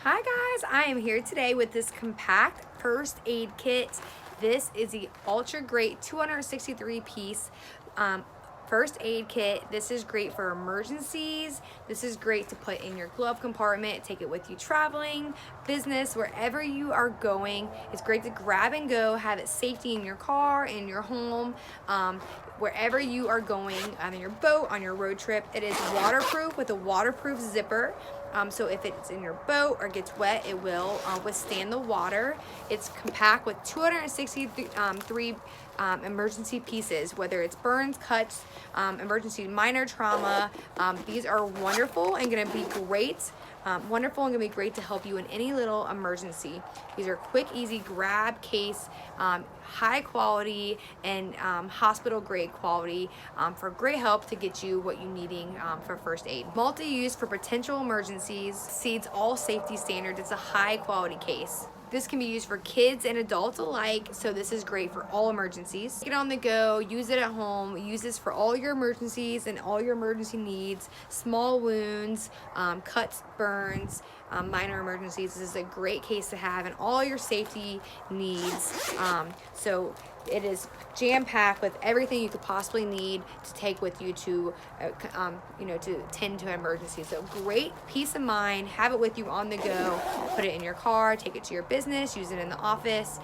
Hi guys, I am here today with this compact first aid kit. This is the ultra great 263 piece first aid kit. This is great for emergencies. This is great to put in your glove compartment, take it with you traveling, business, wherever you are going. It's great to grab and go, have it safety in your car, in your home, wherever you are going, on your boat, on your road trip. It is waterproof with a waterproof zipper. So if it's in your boat or gets wet, it will withstand the water. It's compact with 263 emergency pieces, whether it's burns, cuts, emergency minor trauma. These are wonderful and gonna be great. Wonderful and gonna be great to help you in any little emergency. These are quick, easy grab case, high quality and hospital grade quality for great help to get you what you're needing for first aid. Multi-use for potential emergencies, exceeds all safety standards. It's a high quality case. This can be used for kids and adults alike, so this is great for all emergencies. Get on the go, use it at home, use this for all your emergencies and all your emergency needs, small wounds, cuts, burns, minor emergencies. This is a great case to have in all your safety needs. So it is jam-packed with everything you could possibly need to take with you to, to tend to an emergency. So great peace of mind, have it with you on the go, put it in your car, take it to your business, use it in the office,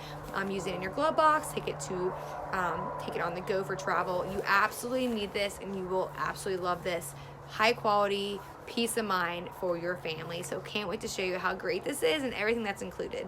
use it in your glove box, take it on the go for travel. You absolutely need this and you will absolutely love this. High quality, peace of mind for your family. So can't wait to show you how great this is and everything that's included.